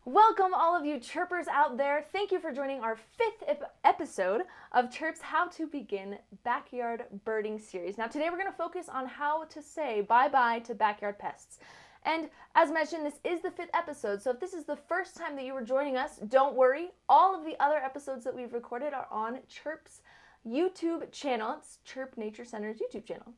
Welcome all of you chirpers out there. Thank you for joining our fifth episode of Chirp's How to Begin Backyard Birding series. Now today we're going to focus on how to say bye-bye to backyard pests. And as mentioned, this is the fifth episode, so if this is the first time that you were joining us, don't worry. All of the other episodes that we've recorded are on Chirp's YouTube channel. It's Chirp Nature Center's YouTube channel.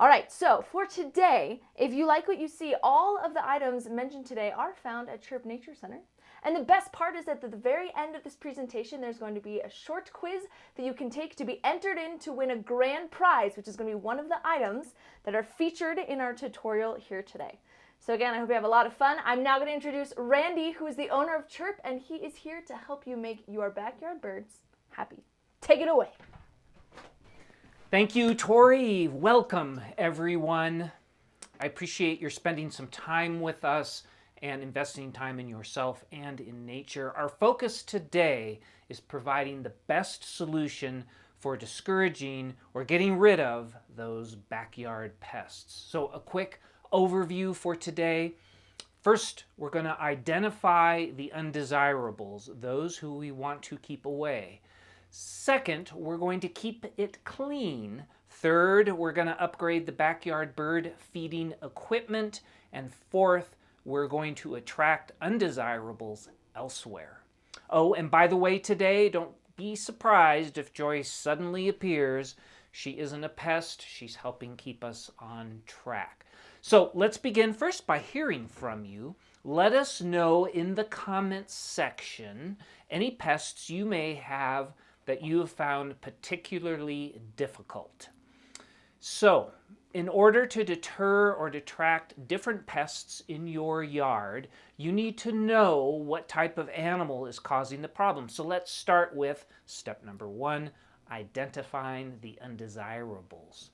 All right, so for today, if you like what you see, all of the items mentioned today are found at Chirp Nature Center. And the best part is that at the very end of this presentation, there's going to be a short quiz that you can take to be entered in to win a grand prize, which is going to be one of the items that are featured in our tutorial here today. So again, I hope you have a lot of fun. I'm now going to introduce Randy, who is the owner of Chirp, and he is here to help you make your backyard birds happy. Take it away. Thank you, Tori. Welcome, everyone. I appreciate your spending some time with us and investing time in yourself and in nature. Our focus today is providing the best solution for discouraging or getting rid of those backyard pests. So a quick overview for today. First, we're going to identify the undesirables, those who we want to keep away. Second, we're going to keep it clean. Third, we're going to upgrade the backyard bird feeding equipment. And fourth, we're going to attract undesirables elsewhere. Oh, and by the way, today, don't be surprised if Joyce suddenly appears. She isn't a pest. She's helping keep us on track. So let's begin first by hearing from you. Let us know in the comments section any pests you may have that you have found particularly difficult. So, in order to deter or detract different pests in your yard, you need to know what type of animal is causing the problem. So let's start with step number one, identifying the undesirables.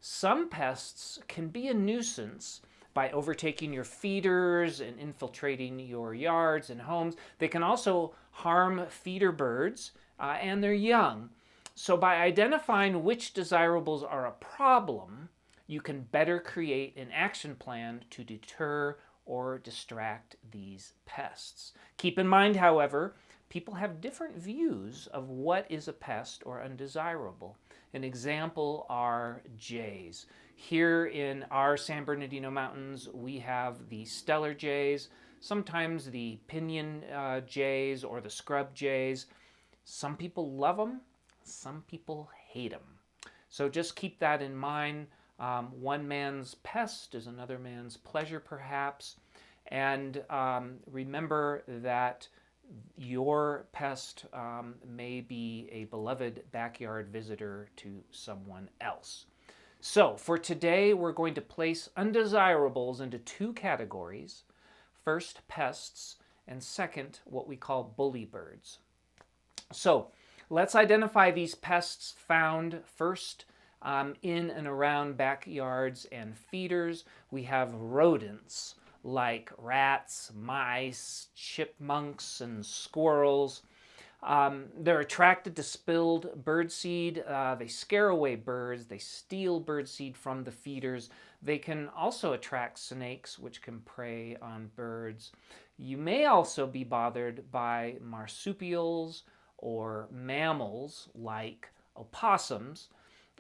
Some pests can be a nuisance by overtaking your feeders and infiltrating your yards and homes. They can also harm feeder birds and their young. So by identifying which desirables are a problem, you can better create an action plan to deter or distract these pests. Keep in mind, however, people have different views of what is a pest or undesirable. An example are jays. Here in our San Bernardino Mountains, we have the Stellar jays, sometimes the pinion jays or the scrub jays. Some people love them, some people hate them. So just keep that in mind. One man's pest is another man's pleasure, perhaps. And remember that your pest may be a beloved backyard visitor to someone else. So for today, we're going to place undesirables into two categories. First, pests, and second, what we call bully birds. So let's identify these pests found first in and around backyards and feeders. We have rodents like rats, mice, chipmunks, and squirrels. They're attracted to spilled birdseed. They scare away birds. They steal birdseed from the feeders. They can also attract snakes, which can prey on birds. You may also be bothered by marsupials or mammals like opossums.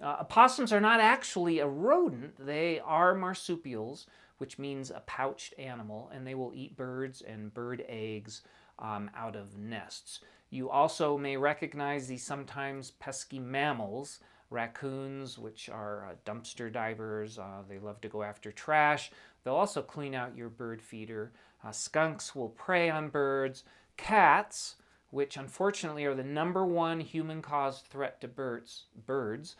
Opossums are not actually a rodent. They are marsupials, which means a pouched animal, and they will eat birds and bird eggs out of nests. You also may recognize these sometimes pesky mammals, raccoons, which are dumpster divers. They love to go after trash. They'll also clean out your bird feeder. Skunks will prey on birds. Cats, which unfortunately are the #1 human-caused threat to birds,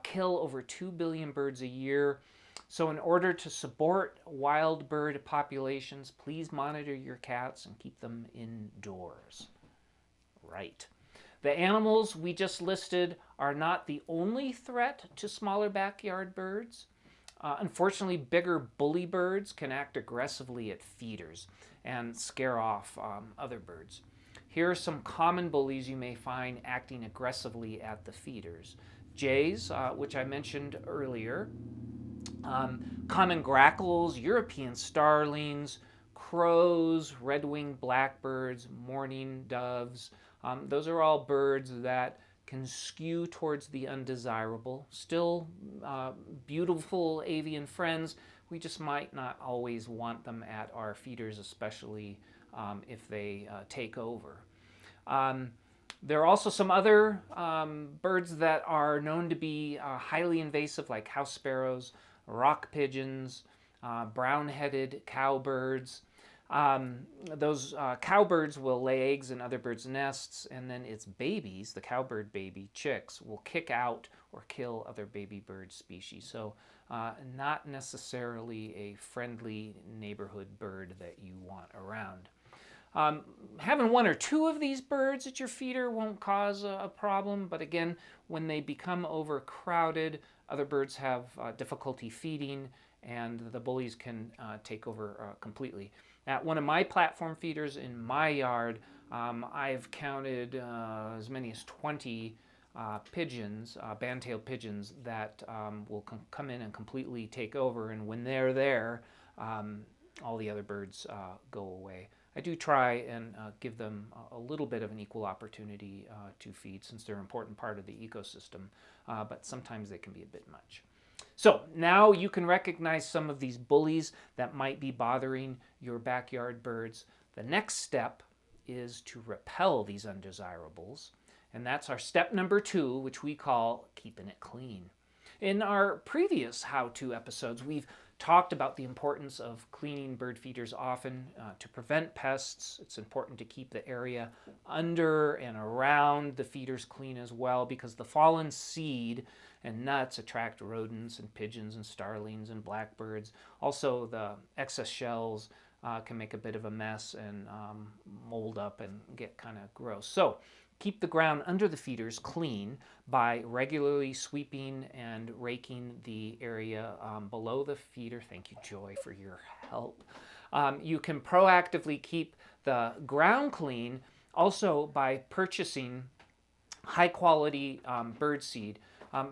kill over 2 billion birds a year. So in order to support wild bird populations, please monitor your cats and keep them indoors. Right. The animals we just listed are not the only threat to smaller backyard birds. Unfortunately, bigger bully birds can act aggressively at feeders and scare off other birds. Here are some common bullies you may find acting aggressively at the feeders. Jays, which I mentioned earlier, common grackles, European starlings, crows, red-winged blackbirds, mourning doves. Those are all birds that can skew towards the undesirable. Still beautiful avian friends. We just might not always want them at our feeders, especially if they take over. There are also some other birds that are known to be highly invasive, like house sparrows, rock pigeons, brown-headed cowbirds. Those cowbirds will lay eggs in other birds' nests, and then its babies, the cowbird baby chicks, will kick out or kill other baby bird species. So not necessarily a friendly neighborhood bird that you want around. Having one or two of these birds at your feeder won't cause a problem, but again, when they become overcrowded, other birds have difficulty feeding, and the bullies can take over completely. At one of my platform feeders in my yard, I've counted as many as 20 pigeons, band-tailed pigeons, that will come in and completely take over, and when they're there, all the other birds go away. I do try and give them a little bit of an equal opportunity to feed, since they're an important part of the ecosystem, but sometimes they can be a bit much. So now you can recognize some of these bullies that might be bothering your backyard birds. The next step is to repel these undesirables, and that's our step number 2, which we call keeping it clean. In our previous how-to episodes, we've talked about the importance of cleaning bird feeders often to prevent pests. It's important to keep the area under and around the feeders clean as well, because the fallen seed and nuts attract rodents and pigeons and starlings and blackbirds. Also, the excess shells can make a bit of a mess and mold up and get kind of gross. So keep the ground under the feeders clean by regularly sweeping and raking the area below the feeder. Thank you, Joy, for your help. You can proactively keep the ground clean also by purchasing high-quality bird seed.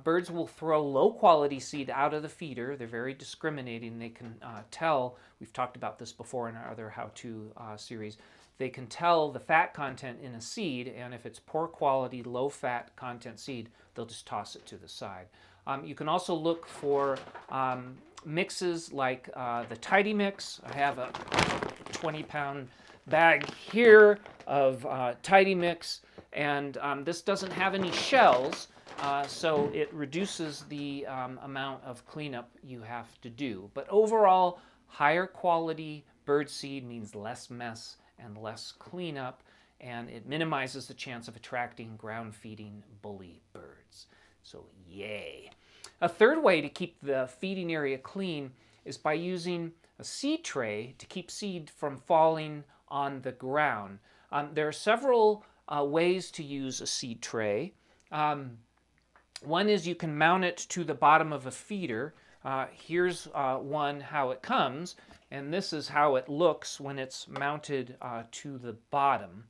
Birds will throw low-quality seed out of the feeder. They're very discriminating. They can tell, we've talked about this before in our other how-to series, they can tell the fat content in a seed, and if it's poor quality, low fat content seed, they'll just toss it to the side. You can also look for mixes like the Tidy Mix. I have a 20-pound bag here of Tidy Mix, and this doesn't have any shells, so it reduces the amount of cleanup you have to do. But overall, higher quality bird seed means less mess and less cleanup, and it minimizes the chance of attracting ground-feeding bully birds. So yay. A third way to keep the feeding area clean is by using a seed tray to keep seed from falling on the ground. There are several ways to use a seed tray. One is you can mount it to the bottom of a feeder. Here's one how it comes, and this is how it looks when it's mounted to the bottom.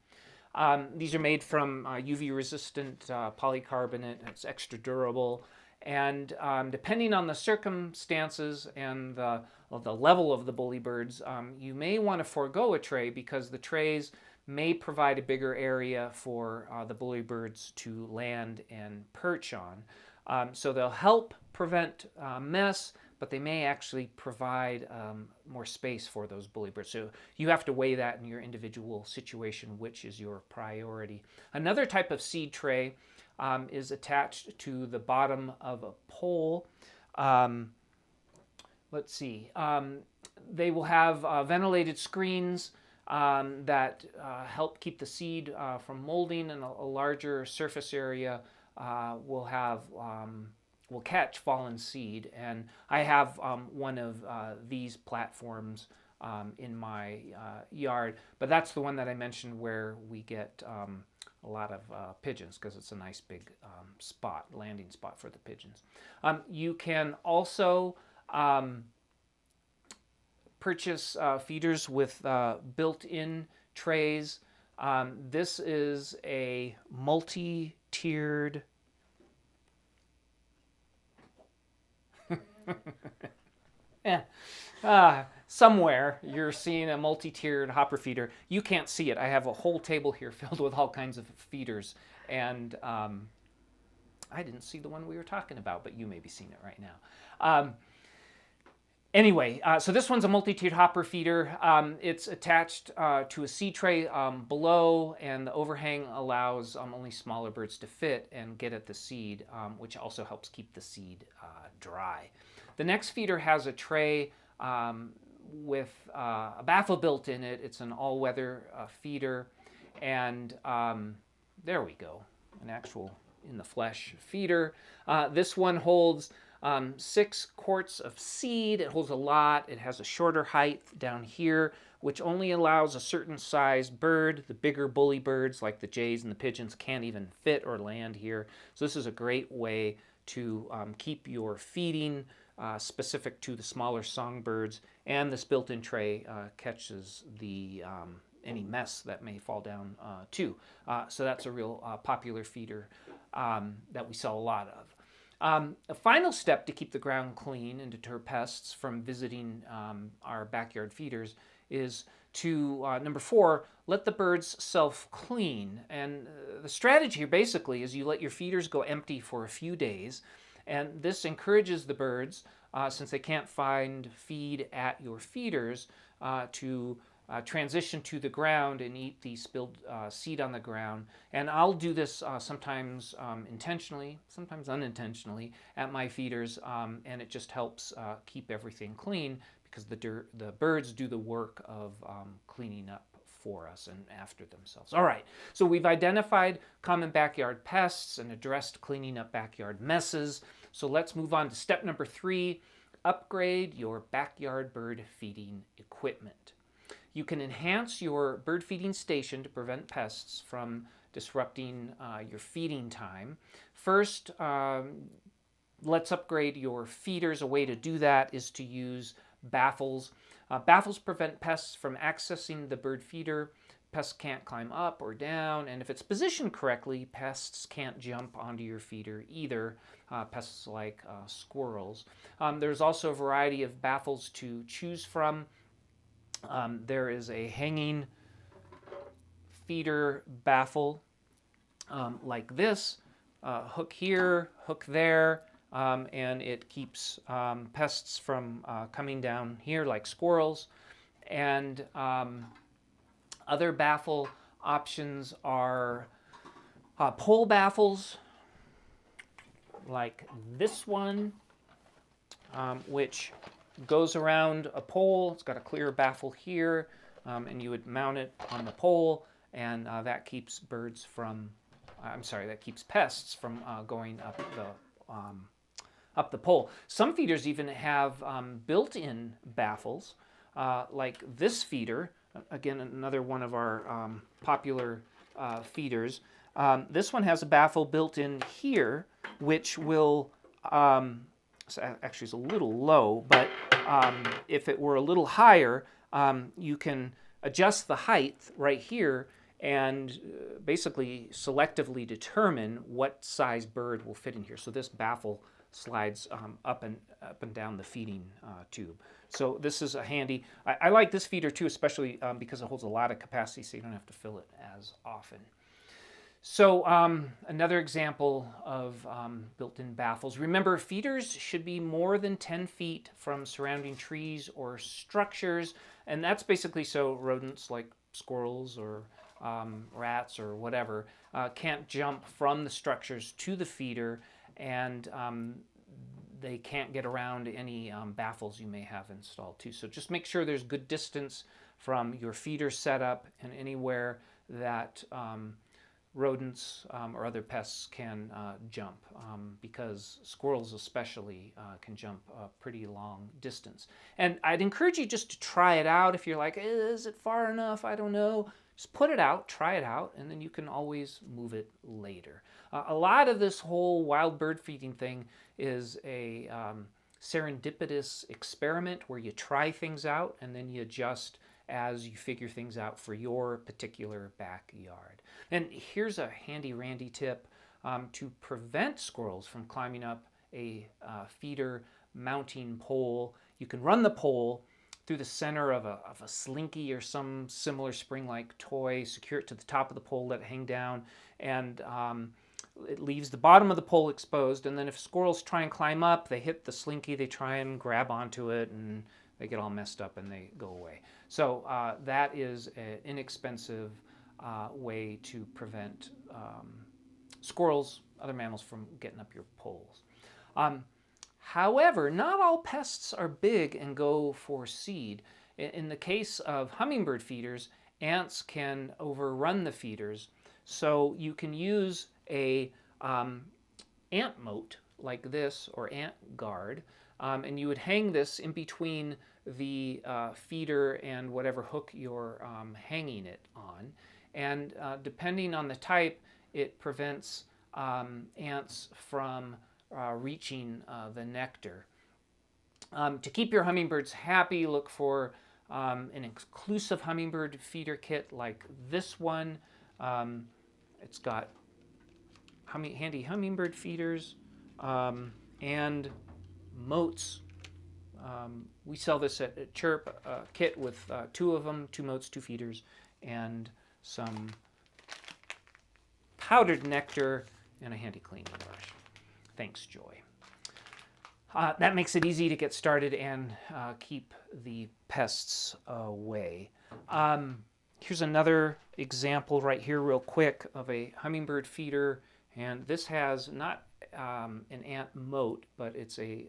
These are made from UV-resistant polycarbonate. It's extra durable, and depending on the circumstances and the level of the bully birds, you may want to forego a tray, because the trays may provide a bigger area for the bully birds to land and perch on. So they'll help prevent mess, but they may actually provide more space for those bully birds. So you have to weigh that in your individual situation, which is your priority. Another type of seed tray is attached to the bottom of a pole. Let's see. They will have ventilated screens that help keep the seed from molding, and a larger surface area will catch fallen seed. And I have one of these platforms in my yard, but that's the one that I mentioned where we get a lot of pigeons, because it's a nice big landing spot for the pigeons. You can also purchase feeders with built-in trays. This is a multi-tiered somewhere you're seeing a multi-tiered hopper feeder. You can't see it. I have a whole table here filled with all kinds of feeders, and I didn't see the one we were talking about, but you may be seeing it right now. Anyway, so this one's a multi-tiered hopper feeder. It's attached to a seed tray below, and the overhang allows only smaller birds to fit and get at the seed, which also helps keep the seed dry. The next feeder has a tray with a baffle built in it. It's an all-weather feeder, and there we go, an actual in the flesh feeder. This one holds 6 quarts of seed. It holds a lot. It has a shorter height down here, which only allows a certain size bird. The bigger bully birds like the jays and the pigeons can't even fit or land here. So this is a great way to keep your feeding specific to the smaller songbirds, and this built-in tray catches the any mess that may fall down too. So that's a real popular feeder that we sell a lot of. A final step to keep the ground clean and deter pests from visiting our backyard feeders is to, number 4, let the birds self-clean. And the strategy here basically is you let your feeders go empty for a few days, and this encourages the birds, since they can't find feed at your feeders, to transition to the ground and eat the spilled seed on the ground. And I'll do this sometimes intentionally, sometimes unintentionally at my feeders, and it just helps keep everything clean because the birds do the work of cleaning up for us and after themselves. All right, so we've identified common backyard pests and addressed cleaning up backyard messes. So let's move on to step number 3, upgrade your backyard bird feeding equipment. You can enhance your bird feeding station to prevent pests from disrupting your feeding time. First, let's upgrade your feeders. A way to do that is to use baffles. Baffles prevent pests from accessing the bird feeder. Pests can't climb up or down, and if it's positioned correctly, pests can't jump onto your feeder either, pests like squirrels. There's also a variety of baffles to choose from. There is a hanging feeder baffle like this, hook here, hook there, and it keeps pests from coming down here like squirrels. And other baffle options are pole baffles like this one, which goes around a pole. It's got a clear baffle here, and you would mount it on the pole, and that keeps birds from, that keeps pests from going up the pole. Some feeders even have built-in baffles, like this feeder. Again, another one of our popular feeders. This one has a baffle built in here, which will actually it's a little low, but if it were a little higher, you can adjust the height right here and basically selectively determine what size bird will fit in here. So this baffle slides up and down the feeding tube. So this is a handy. I like this feeder too, especially because it holds a lot of capacity, so you don't have to fill it as often. So another example of built-in baffles. Remember, feeders should be more than 10 feet from surrounding trees or structures, and that's basically so rodents like squirrels or rats or whatever can't jump from the structures to the feeder, and they can't get around any baffles you may have installed too. So just make sure there's good distance from your feeder setup and anywhere that rodents or other pests can jump, because squirrels especially can jump a pretty long distance. And I'd encourage you just to try it out. If you're like, is it far enough? I don't know. Just put it out, try it out, and then you can always move it later. A lot of this whole wild bird feeding thing is a serendipitous experiment where you try things out and then you adjust as you figure things out for your particular backyard. And here's a handy-randy tip to prevent squirrels from climbing up a feeder mounting pole. You can run the pole through the center of a slinky or some similar spring-like toy, secure it to the top of the pole, let it hang down, and it leaves the bottom of the pole exposed. And then if squirrels try and climb up, they hit the slinky, they try and grab onto it, and they get all messed up and they go away. So that is an inexpensive way to prevent squirrels, other mammals, from getting up your poles. However, not all pests are big and go for seed. In the case of hummingbird feeders, ants can overrun the feeders. So you can use a ant moat like this, or ant guard, and you would hang this in between the feeder and whatever hook you're hanging it on. And depending on the type, it prevents ants from reaching the nectar. To keep your hummingbirds happy, look for an exclusive hummingbird feeder kit like this one. It's got handy hummingbird feeders and moats. We sell this at Chirp, a kit with 2 of them, 2 moats, 2 feeders, and some powdered nectar and a handy cleaning brush. Thanks, Joy. That makes it easy to get started and keep the pests away. Here's another example right here real quick of a hummingbird feeder, and this has not an ant moat, but it's a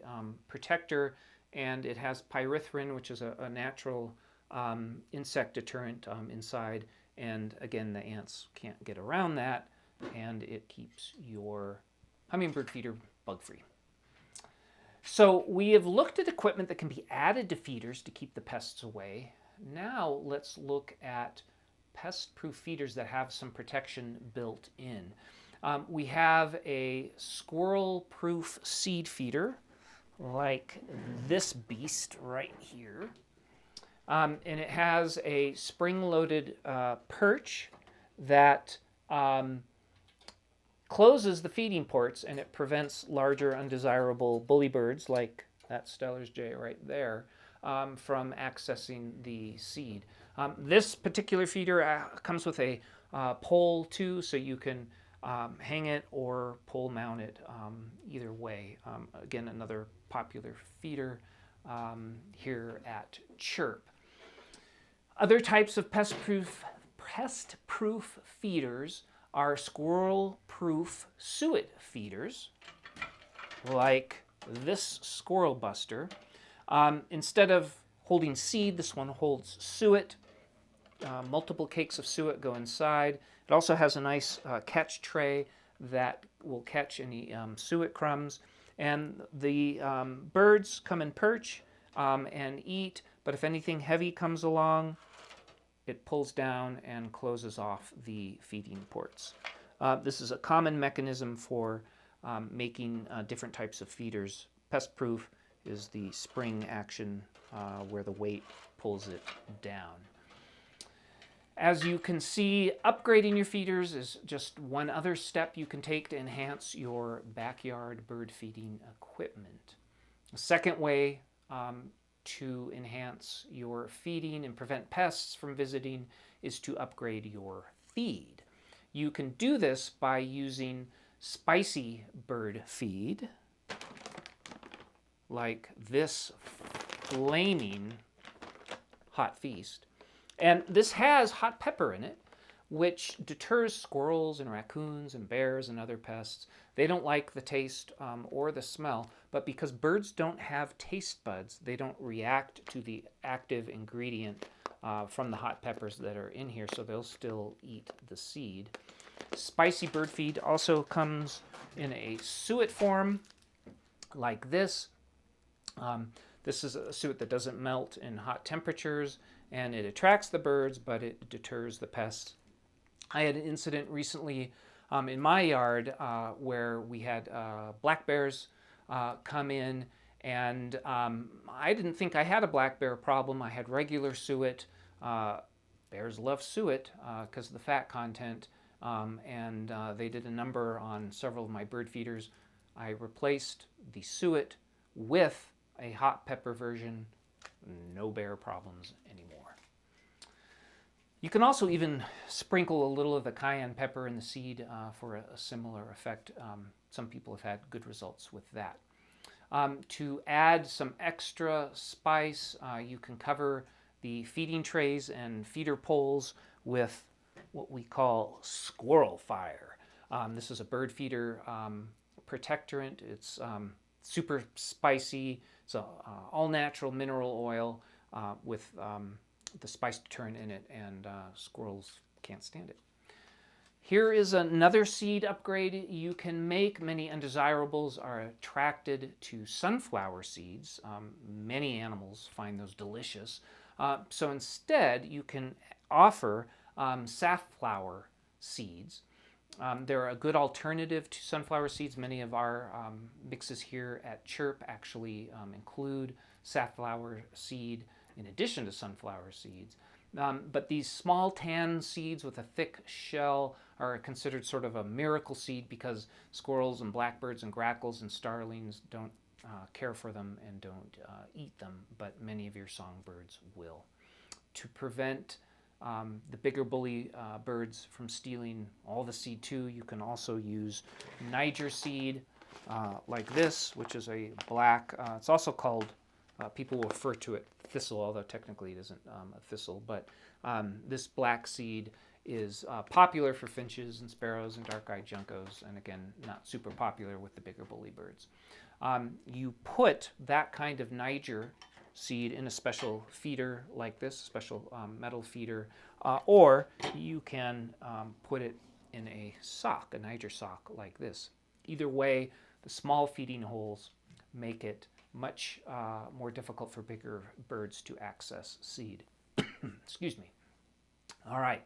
protector, and it has pyrethrin, which is a natural insect deterrent inside, and again, the ants can't get around that, and it keeps your hummingbird feeder bug-free. So we have looked at equipment that can be added to feeders to keep the pests away. Now let's look at pest-proof feeders that have some protection built in. We have a squirrel-proof seed feeder like this beast right here. And it has a spring-loaded perch that closes the feeding ports, and it prevents larger undesirable bully birds like that Steller's jay right there from accessing the seed. This particular feeder comes with a pole too, so you can hang it or pole mount it either way. Again, another popular feeder here at Chirp. Other types of pest-proof feeders are squirrel-proof suet feeders, like this Squirrel Buster. Instead of holding seed, this one holds suet. Multiple cakes of suet go inside. It also has a nice catch tray that will catch any suet crumbs. And the birds come and perch and eat, but if anything heavy comes along, it pulls down and closes off the feeding ports. This is a common mechanism for making different types of feeders. Pest-proof is the spring action where the weight pulls it down. As you can see, upgrading your feeders is just one other step you can take to enhance your backyard bird feeding equipment. The second way to enhance your feeding and prevent pests from visiting is to upgrade your feed. You can do this by using spicy bird feed, like this flaming hot feast. And this has hot pepper in it, which deters squirrels and raccoons and bears and other pests. They don't like the taste or the smell, but because birds don't have taste buds, they don't react to the active ingredient from the hot peppers that are in here, so they'll still eat the seed. Spicy bird feed also comes in a suet form like this. This is a suet that doesn't melt in hot temperatures, and it attracts the birds, but it deters the pests. I had an incident recently in my yard where we had black bears come in, and I didn't think I had a black bear problem. I had regular suet. Bears love suet because of the fat content, and they did a number on several of my bird feeders. I replaced the suet with a hot pepper version, no bear problems anymore. You can also even sprinkle a little of the cayenne pepper in the seed for a similar effect. Some people have had good results with that. To add some extra spice, you can cover the feeding trays and feeder poles with what we call squirrel fire. This is a bird feeder protectorant. It's super spicy. It's all natural mineral oil with the spice deterrent in it, and squirrels can't stand it. Here is another seed upgrade you can make. Many undesirables are attracted to sunflower seeds. Many animals find those delicious. So instead, you can offer safflower seeds. They're a good alternative to sunflower seeds. Many of our mixes here at Chirp actually include safflower seed in addition to sunflower seeds. But these small tan seeds with a thick shell are considered sort of a miracle seed because squirrels and blackbirds and grackles and starlings don't care for them and don't eat them, but many of your songbirds will. To prevent the bigger bully birds from stealing all the seed too, you can also use Niger seed like this, which is a black, it's also called, people will refer to it thistle, although technically it isn't a thistle, but this black seed is popular for finches and sparrows and dark-eyed juncos, and again, not super popular with the bigger bully birds. You put that kind of Niger seed in a special feeder like this, special metal feeder, or you can put it in a sock, a Niger sock like this. Either way, the small feeding holes make it much more difficult for bigger birds to access seed. Excuse me. All right,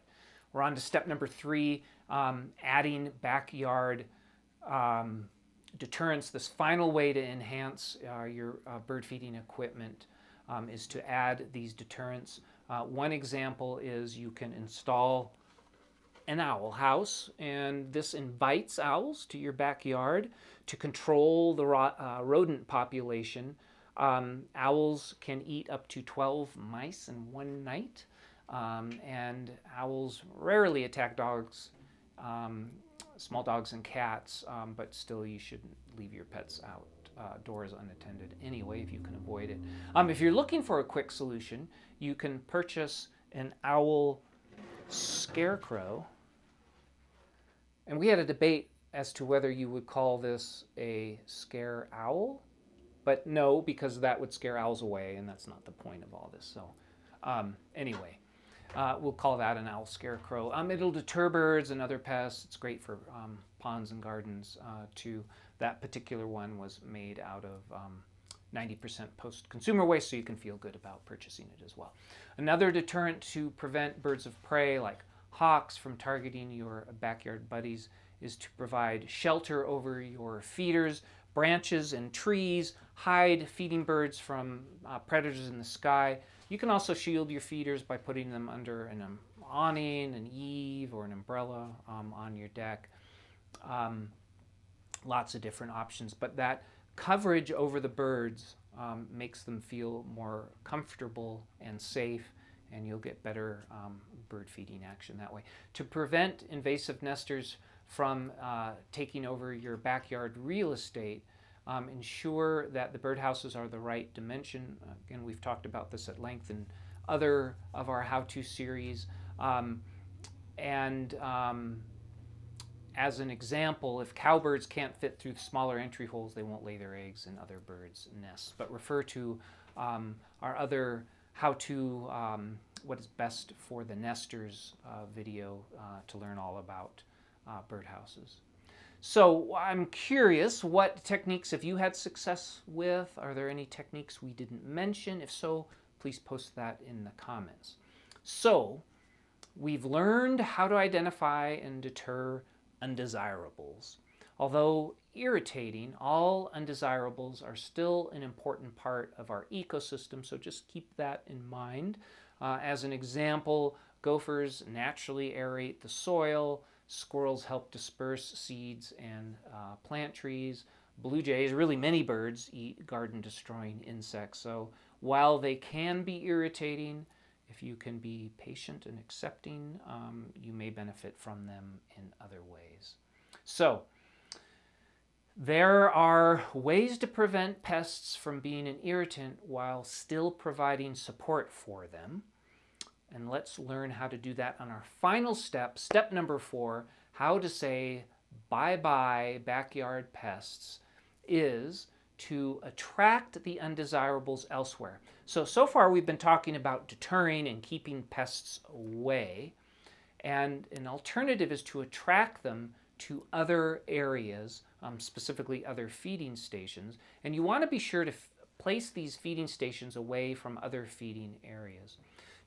we're on to step number 3, adding backyard deterrents. This final way to enhance your bird feeding equipment is to add these deterrents. One example is you can install an owl house, and this invites owls to your backyard to control the rodent population. Owls can eat up to 12 mice in one night, and owls rarely attack dogs, small dogs and cats, but still you shouldn't leave your pets outdoors unattended anyway if you can avoid it. If you're looking for a quick solution, you can purchase an owl scarecrow. And we had a debate as to whether you would call this a scare owl, but no, because that would scare owls away, and that's not the point of all this. So anyway, we'll call that an owl scarecrow. It'll deter birds and other pests. It's great for ponds and gardens too. That particular one was made out of 90% post-consumer waste, so you can feel good about purchasing it as well. Another deterrent to prevent birds of prey like hawks from targeting your backyard buddies is to provide shelter over your feeders. Branches and trees hide feeding birds from predators in the sky. You can also shield your feeders by putting them under an awning, an eave, or an umbrella on your deck. Lots of different options, but that coverage over the birds makes them feel more comfortable and safe, and you'll get better bird feeding action that way. To prevent invasive nesters from taking over your backyard real estate, ensure that the birdhouses are the right dimension. Again, we've talked about this at length in other of our how-to series. As an example, if cowbirds can't fit through the smaller entry holes, they won't lay their eggs in other birds' nests. But refer to our other how-to what is best for the nesters video to learn all about birdhouses. So I'm curious, what techniques have you had success with? Are there any techniques we didn't mention? If so, please post that in the comments. So we've learned how to identify and deter undesirables. Although irritating, all undesirables are still an important part of our ecosystem, so just keep that in mind. As an example, gophers naturally aerate the soil, squirrels help disperse seeds and plant trees, blue jays, really many birds, eat garden-destroying insects. So while they can be irritating, if you can be patient and accepting, you may benefit from them in other ways. So, there are ways to prevent pests from being an irritant while still providing support for them. And let's learn how to do that on our final step, step number 4, how to say bye-bye backyard pests, is to attract the undesirables elsewhere. So far we've been talking about deterring and keeping pests away, and an alternative is to attract them to other areas, specifically other feeding stations, and you want to be sure to place these feeding stations away from other feeding areas.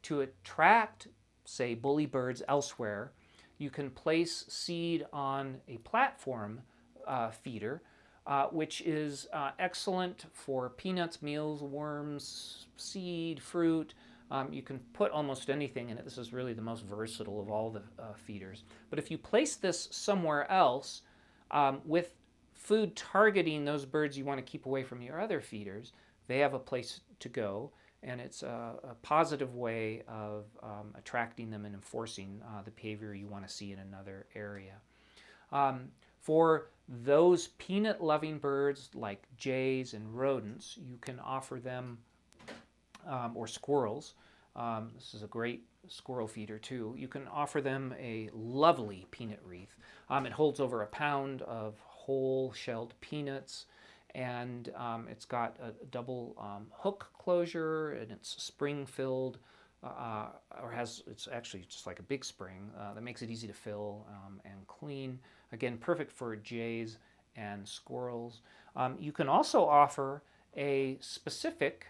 To attract, say, bully birds elsewhere, you can place seed on a platform feeder, which is excellent for peanuts, meals, worms, seed, fruit. You can put almost anything in it. This is really the most versatile of all the feeders. But if you place this somewhere else with food targeting those birds you want to keep away from your other feeders, they have a place to go, and it's a positive way of attracting them and enforcing the behavior you want to see in another area. For those peanut-loving birds like jays and rodents, you can offer them, or squirrels, this is a great squirrel feeder too, you can offer them a lovely peanut wreath. It holds over 1 pound of whole shelled peanuts, and it's got a double hook closure, and it's spring-filled, it's actually just like a big spring that makes it easy to fill and clean. Again, perfect for jays and squirrels. You can also offer a specific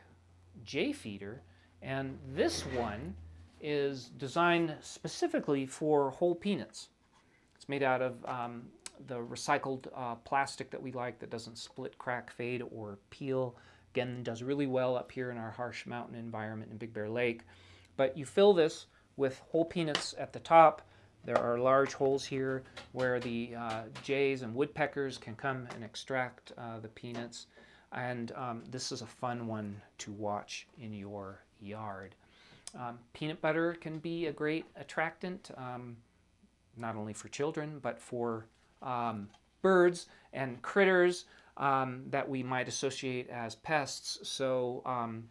jay feeder, and this one is designed specifically for whole peanuts. It's made out of the recycled plastic that we like, that doesn't split, crack, fade, or peel. Again, does really well up here in our harsh mountain environment in Big Bear Lake. But you fill this with whole peanuts at the top. There are large holes here where the jays and woodpeckers can come and extract the peanuts. And this is a fun one to watch in your yard. Peanut butter can be a great attractant, not only for children, but for birds and critters that we might associate as pests. So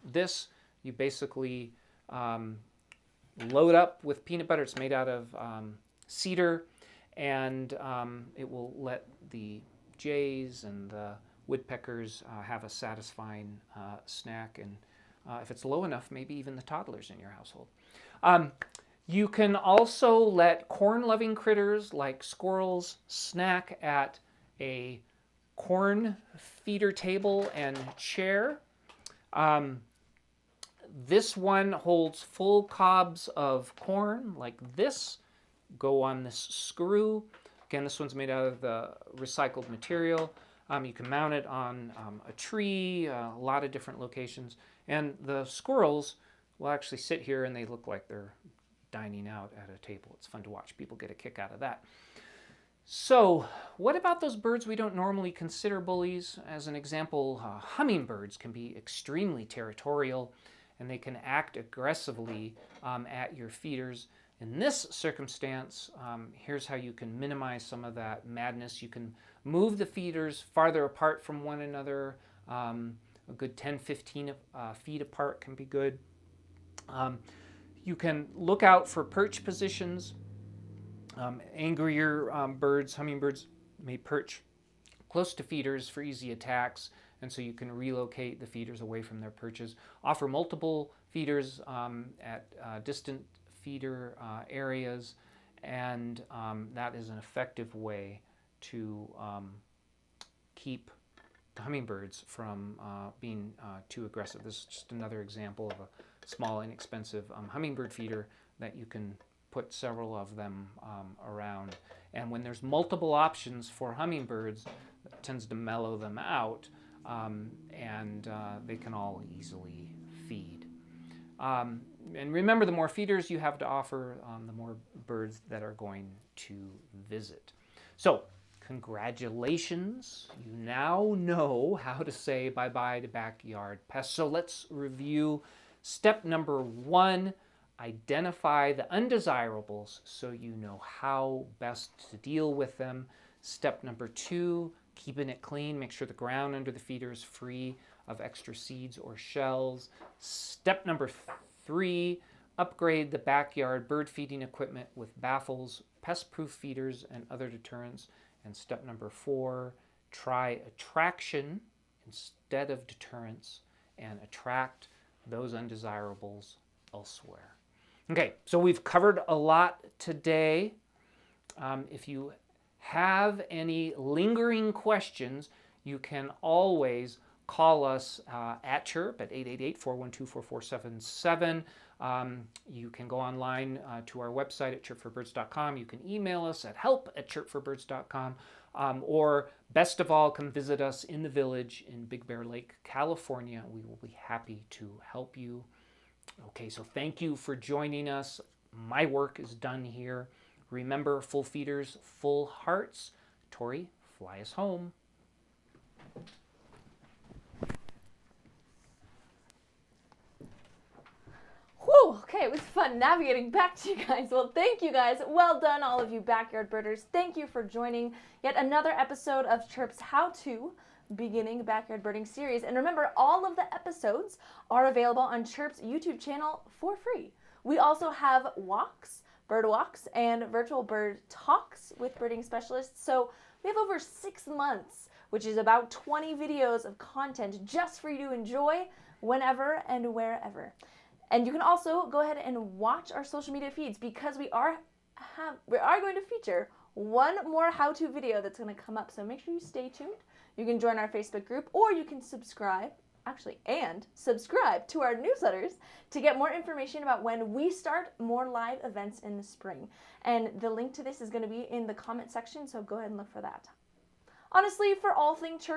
this, you basically load up with peanut butter. It's made out of cedar, and it will let the jays and the woodpeckers have a satisfying snack, and if it's low enough, maybe even the toddlers in your household. You can also let corn-loving critters like squirrels snack at a corn feeder table and chair. This one holds full cobs of corn like this, go on this screw. Again, this one's made out of the recycled material. You can mount it on a tree, a lot of different locations. And the squirrels will actually sit here, and they look like they're dining out at a table. It's fun to watch. People get a kick out of that. So what about those birds we don't normally consider bullies? As an example, hummingbirds can be extremely territorial, and they can act aggressively at your feeders. In this circumstance, here's how you can minimize some of that madness. You can move the feeders farther apart from one another. A good 10-15 feet apart can be good. You can look out for perch positions. Angrier birds, hummingbirds, may perch close to feeders for easy attacks, and so you can relocate the feeders away from their perches. Offer multiple feeders at distant feeder areas, and that is an effective way to keep the hummingbirds from being too aggressive. This is just another example of a small, inexpensive hummingbird feeder that you can put several of them around. And when there's multiple options for hummingbirds, it tends to mellow them out, and they can all easily feed. And remember, the more feeders you have to offer, the more birds that are going to visit. So, Congratulations, you now know how to say bye-bye to backyard pests. So let's review step number 1. Identify the undesirables so you know how best to deal with them. Step number 2, keeping it clean. Make sure the ground under the feeder is free of extra seeds or shells. Step number 3, upgrade the backyard bird feeding equipment with baffles, pest-proof feeders, and other deterrents. And step number 4, try attraction instead of deterrence and attract those undesirables elsewhere. Okay, so we've covered a lot today. If you have any lingering questions, you can always call us at Chirp at 888-412-4477. You can go online to our website at chirpforbirds.com. You can email us at help@chirpforbirds.com. Or best of all, come visit us in the village in Big Bear Lake, California. We will be happy to help you. Okay, so thank you for joining us. My work is done here. Remember, full feeders, full hearts. Tori, fly us home. Whew, okay, it was fun navigating back to you guys. Well, thank you guys. Well done, all of you backyard birders. Thank you for joining yet another episode of Chirp's How To Beginning Backyard Birding series. And remember, all of the episodes are available on Chirp's YouTube channel for free. We also have walks, bird walks, and virtual bird talks with birding specialists. So we have over 6 months, which is about 20 videos of content just for you to enjoy whenever and wherever. And you can also go ahead and watch our social media feeds because we are going to feature one more how-to video that's going to come up. So make sure you stay tuned. You can join our Facebook group, or you can subscribe to our newsletters to get more information about when we start more live events in the spring. And the link to this is going to be in the comment section, so go ahead and look for that. Honestly, for all things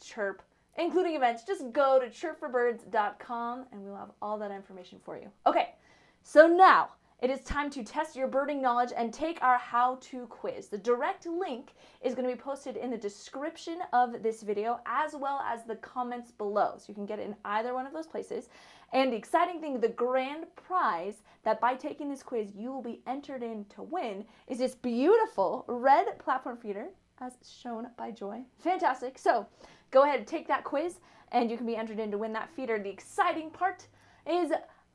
Chirp, including events, just go to chirpforbirds.com and we'll have all that information for you. Okay, so now it is time to test your birding knowledge and take our how-to quiz. The direct link is going to be posted in the description of this video as well as the comments below. So you can get it in either one of those places. And the exciting thing, the grand prize that by taking this quiz you will be entered in to win is this beautiful red platform feeder as shown by Joy. Fantastic. So go ahead and take that quiz and you can be entered in to win that feeder. The exciting part is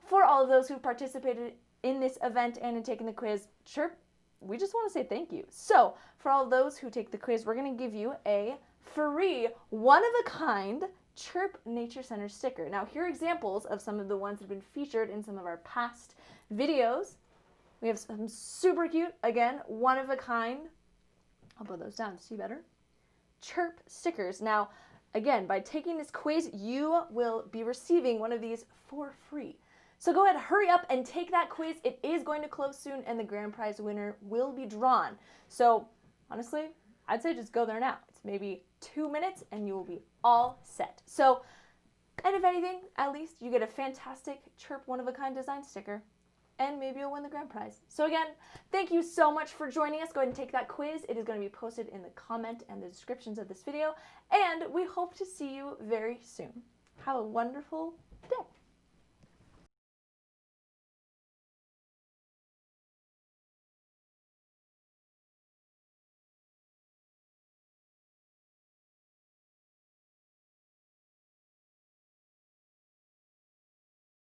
for all of those who participated in this event and in taking the quiz, Chirp, we just want to say thank you. So for all of those who take the quiz, we're going to give you a free one-of-a-kind Chirp Nature Center sticker. Now here are examples of some of the ones that have been featured in some of our past videos. We have some super cute, again, one-of-a-kind, I'll put those down to see better, Chirp stickers. Now again, by taking this quiz, you will be receiving one of these for free. So go ahead, hurry up and take that quiz. It is going to close soon and the grand prize winner will be drawn. So honestly, I'd say just go there now. It's maybe 2 minutes and you will be all set. So, and if anything, at least you get a fantastic Chirp one-of-a-kind design sticker and maybe you'll win the grand prize. So again, thank you so much for joining us. Go ahead and take that quiz. It is going to be posted in the comment and the descriptions of this video. And we hope to see you very soon. Have a wonderful day.